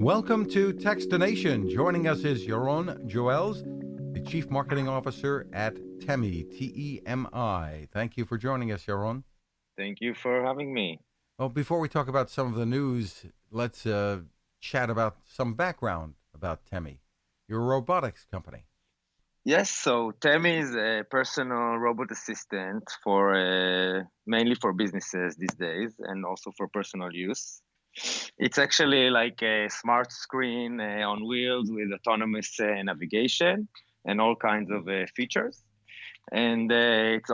Welcome to Techstination. Joining us is Yaron Yoels, the Chief Marketing Officer at Temi, T-E-M-I. Thank you for joining us, Yaron. Thank you for having me. Well, before we talk about some of the news, let's chat about some background about Temi. You're a robotics company. Yes, so Temi is a personal robot assistant for mainly for businesses these days and also for personal use. It's actually like a smart screen on wheels with autonomous navigation and all kinds of features. And it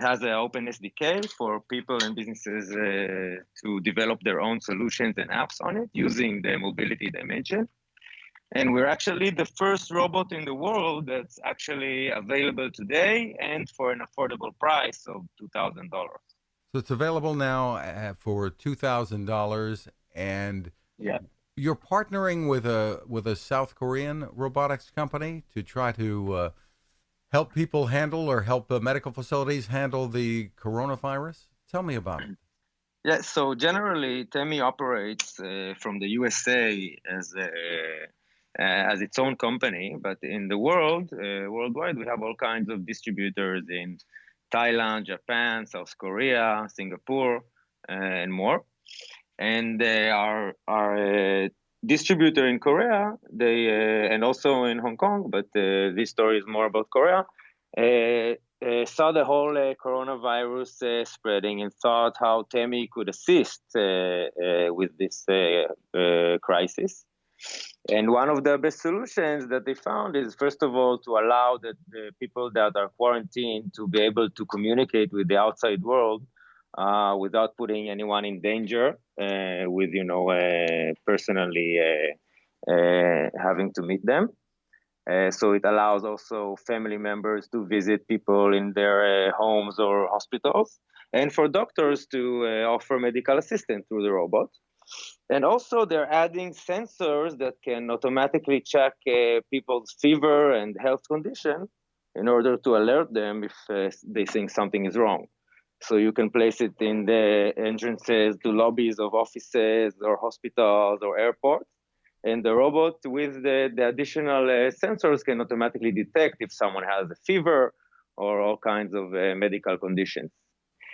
has an open SDK for people and businesses to develop their own solutions and apps on it using the mobility dimension. And we're actually the first robot in the world that's actually available today and for an affordable price of $2,000. So it's available now for $2,000, and Yeah. you're partnering with a South Korean robotics company to try to help people handle or help medical facilities handle the coronavirus. Tell me about it. Yeah, so generally, Temi operates from the USA as its own company, but in the world, worldwide, we have all kinds of distributors in Thailand, Japan, South Korea, Singapore, and more. And our distributor in Korea, and also in Hong Kong, but this story is more about Korea. Saw the whole coronavirus spreading and thought how Temi could assist with this crisis. And one of the best solutions that they found is, first of all, to allow the people that are quarantined to be able to communicate with the outside world without putting anyone in danger with, personally having to meet them. So it allows also family members to visit people in their homes or hospitals, and for doctors to offer medical assistance through the robot. And also they're adding sensors that can automatically check people's fever and health condition in order to alert them if they think something is wrong. So you can place it in the entrances to lobbies of offices or hospitals or airports. And the robot with the additional sensors can automatically detect if someone has a fever or all kinds of medical conditions.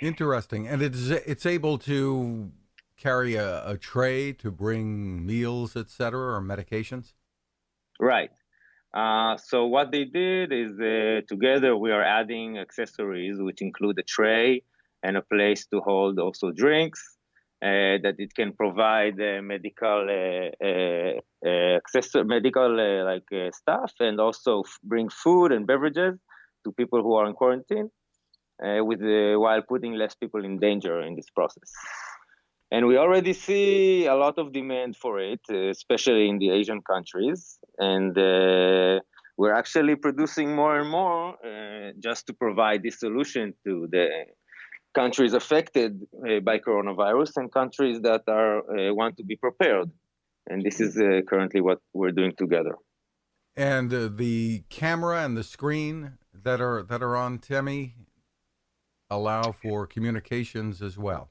Interesting. And it's able to carry a tray to bring meals, etc., or medications? Right. So what they did is together we are adding accessories which include a tray and a place to hold also drinks. That it can provide medical stuff, and also bring food and beverages to people who are in quarantine, while putting less people in danger in this process. And we already see a lot of demand for it, especially in the Asian countries, and we're actually producing more and more just to provide this solution to the countries affected by coronavirus and countries that want to be prepared. And this is currently what we're doing together. And the camera and the screen that are on Temi allow for communications as well.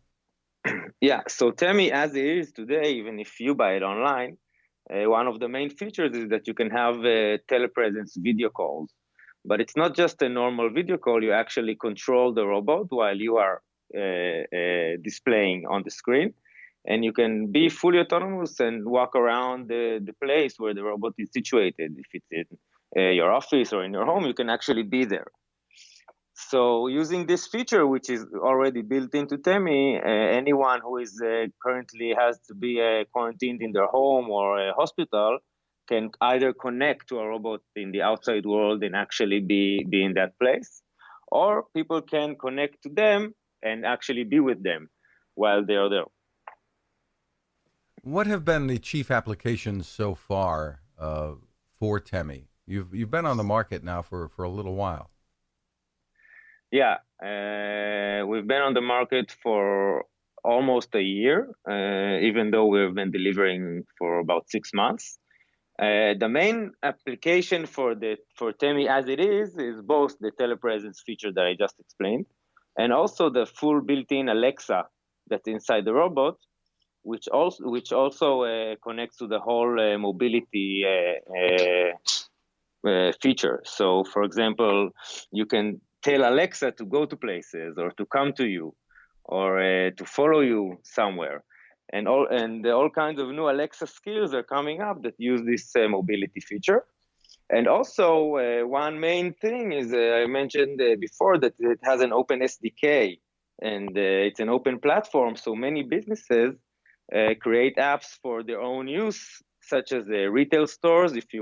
Yeah, so Temi, as it is today, even if you buy it online, one of the main features is that you can have telepresence video calls. But it's not just a normal video call. You actually control the robot while you are displaying on the screen. And you can be fully autonomous and walk around the place where the robot is situated. If it's in your office or in your home, you can actually be there. So using this feature, which is already built into Temi, anyone who is currently has to be quarantined in their home or a hospital can either connect to a robot in the outside world and actually be in that place, or people can connect to them and actually be with them while they are there. What have been the chief applications so far for Temi? You've been on the market now for a little while. Yeah, we've been on the market for almost a year, even though we've been delivering for about 6 months. The main application for Temi as it is both the telepresence feature that I just explained, and also the full built-in Alexa that's inside the robot, which also connects to the whole mobility feature. So, for example, you can tell Alexa to go to places or to come to you or to follow you somewhere. And all kinds of new Alexa skills are coming up that use this mobility feature. And also, one main thing is I mentioned before that it has an open SDK, and it's an open platform. So many businesses create apps for their own use, such as retail stores. If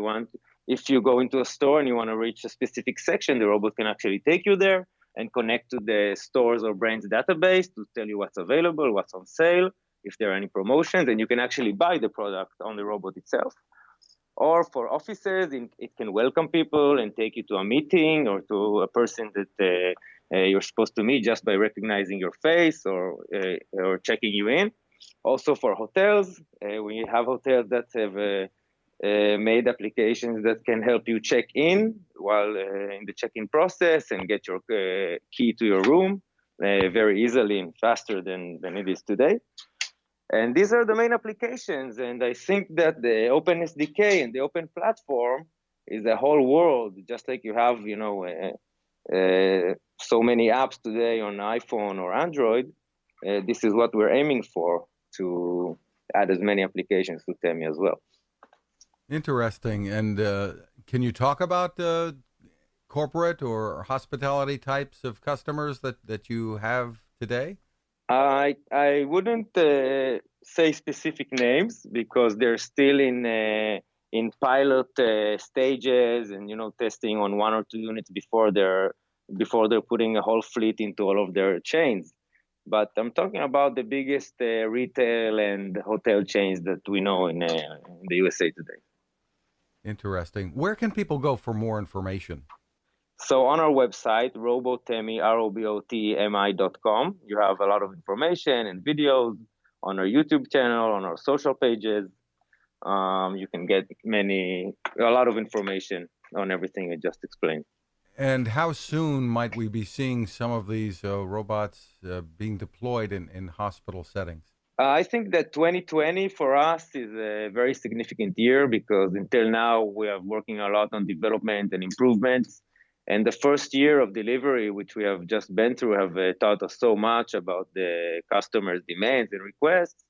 you go into a store and you want to reach a specific section, the robot can actually take you there and connect to the stores or brands database to tell you what's available, what's on sale, if there are any promotions, and you can actually buy the product on the robot itself. Or for offices, it can welcome people and take you to a meeting or to a person that you're supposed to meet just by recognizing your face or checking you in. Also for hotels, we have hotels that have made applications that can help you check in while in the check-in process and get your key to your room very easily and faster than it is today. And these are the main applications. And I think that the open SDK and the open platform is a whole world, just like you have, so many apps today on iPhone or Android. This is what we're aiming for, to add as many applications to Temi as well. Interesting. And can you talk about corporate or hospitality types of customers that you have today? I wouldn't say specific names because they're still in pilot stages and testing on 1 or 2 units before they're putting a whole fleet into all of their chains. But I'm talking about the biggest retail and hotel chains that we know in the USA today. Interesting. Where can people go for more information? So on our website, robotemi, robotemi.com, you have a lot of information and videos on our YouTube channel, on our social pages. You can get a lot of information on everything I just explained. And how soon might we be seeing some of these robots being deployed in hospital settings? I think that 2020 for us is a very significant year because until now we are working a lot on development and improvements. And the first year of delivery, which we have just been through, have taught us so much about the customers' demands and requests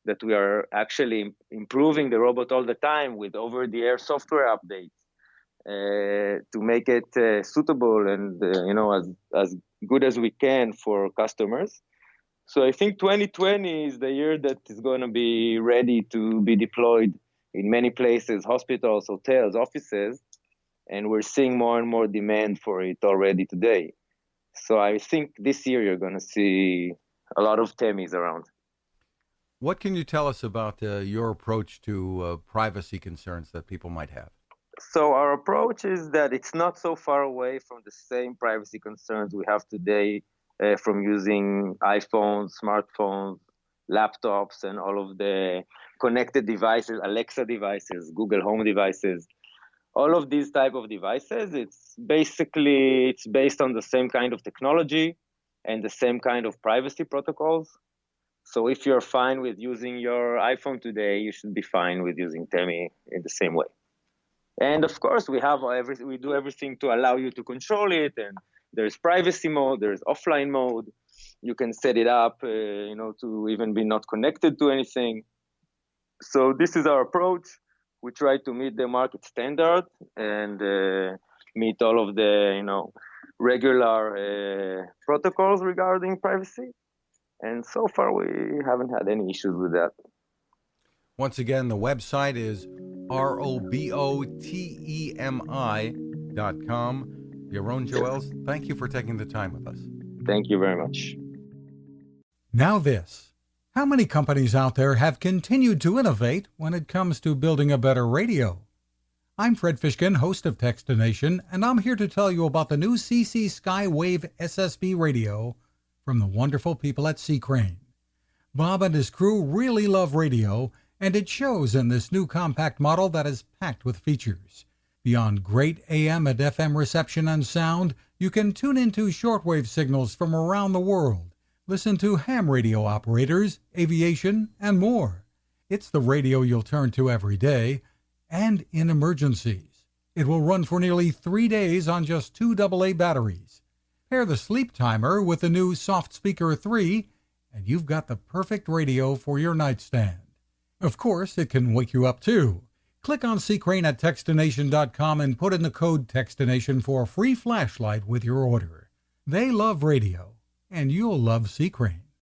that we are actually improving the robot all the time with over-the-air software updates to make it suitable and as good as we can for customers. So I think 2020 is the year that is going to be ready to be deployed in many places, hospitals, hotels, offices. And we're seeing more and more demand for it already today. So I think this year you're going to see a lot of Temis around. What can you tell us about your approach to privacy concerns that people might have? So our approach is that it's not so far away from the same privacy concerns we have today from using iPhones, smartphones, laptops, and all of the connected devices, Alexa devices, Google Home devices. All of these type of devices, it's based on the same kind of technology and the same kind of privacy protocols. So if you're fine with using your iPhone today, you should be fine with using Temi in the same way. And of course, we do everything to allow you to control it. And there's privacy mode, there's offline mode. You can set it up, to even be not connected to anything. So this is our approach. We try to meet the market standard and meet all of the, regular protocols regarding privacy. And so far, we haven't had any issues with that. Once again, the website is robotemi.com. Yaron Yoels, thank you for taking the time with us. Thank you very much. Now this. How many companies out there have continued to innovate when it comes to building a better radio? I'm Fred Fishkin, host of Techstination, and I'm here to tell you about the new CC Skywave SSB radio from the wonderful people at C. Crane. Bob and his crew really love radio, and it shows in this new compact model that is packed with features. Beyond great AM and FM reception and sound, you can tune into shortwave signals from around the world, Listen to ham radio operators, aviation, and more. It's the radio you'll turn to every day and in emergencies. It will run for nearly 3 days on just 2 AA batteries. Pair the sleep timer with the new Soft Speaker 3, and you've got the perfect radio for your nightstand. Of course, it can wake you up too. Click on C-Crane at Techstination.com and put in the code Techstination for a free flashlight with your order. They love radio, and you'll love C-Crane.